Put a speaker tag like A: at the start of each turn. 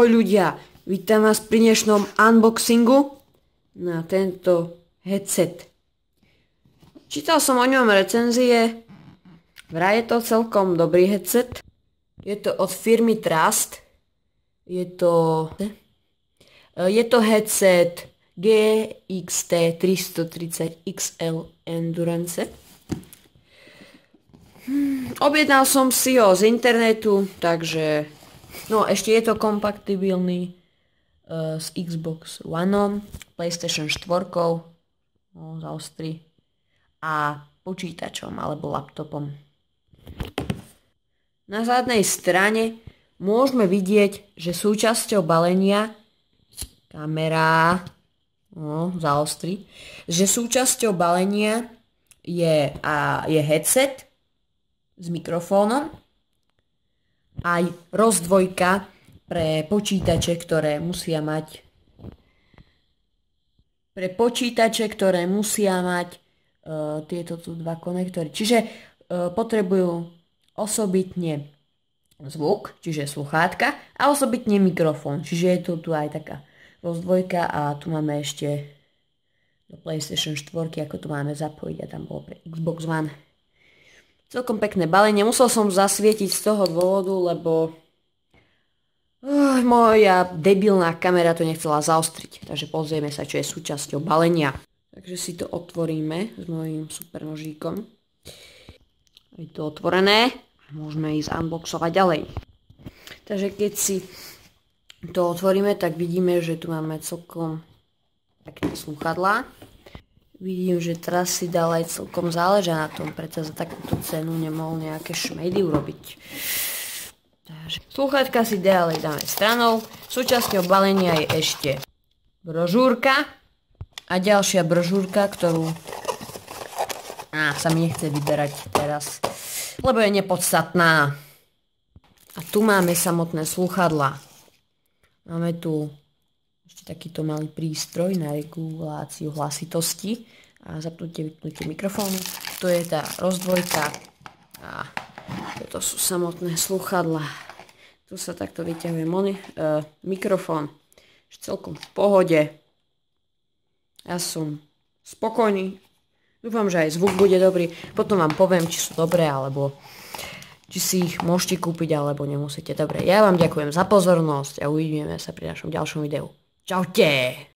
A: Ahoj ľudia, vítam vás pri dnešnom unboxingu na tento headset. Čítal som o ňom recenzie, vraj je to celkom dobrý headset. Je to od firmy Trust. Je to headset GXT 330 XL Endurance. Objednal som si ho z internetu, takže no ešte je to kompatibilný s Xbox One, PlayStation 4, zaostri, a počítačom alebo laptopom. Na zadnej strane môžeme vidieť, že súčasťou balenia zaostri, že súčasťou balenia je headset s mikrofónom, aj rozdvojka pre počítače, ktoré musia mať tieto tu dva konektory. Čiže potrebujú osobitne zvuk, čiže sluchátka, a osobitne mikrofón. Čiže je tu aj taká rozdvojka a tu máme ešte do PlayStation 4, ako tu máme zapojiť, a tam bolo pre Xbox One. Celkom pekné balenie. Musel som zasvietiť z toho dôvodu, lebo moja debilná kamera to nechcela zaostriť. Takže pozrieme sa, čo je súčasťou balenia. Takže si to otvoríme s mojím super nožíkom. Je to otvorené. Môžeme ísť unboxovať ďalej. Takže keď si to otvoríme, tak vidíme, že tu máme celkom pekné slúchadlá. Vidím, že teraz si dal aj celkom záleža na tom, preto za takúto cenu nemohol nejaké šmejdy urobiť. Takže slúchatka si ďalej dáme stranou. Súčasťou balenia je ešte brožúrka a ďalšia brožúrka, ktorú sa mi nechce vyberať teraz, lebo je nepodstatná. A tu máme samotné slúchadlá. Máme tu takýto malý prístroj na reguláciu hlasitosti a zapnutie, vypnutie mikrofónu. To je tá rozdvojka a toto sú samotné slúchadlá. Tu sa takto vyťahuje mikrofón. Celkom v pohode. Ja som spokojný. Dúfam, že aj zvuk bude dobrý. Potom vám poviem, či sú dobré, alebo či si ich môžete kúpiť, alebo nemusíte. Dobre, ja vám ďakujem za pozornosť a uvidíme sa pri našom ďalšom videu. Čaute!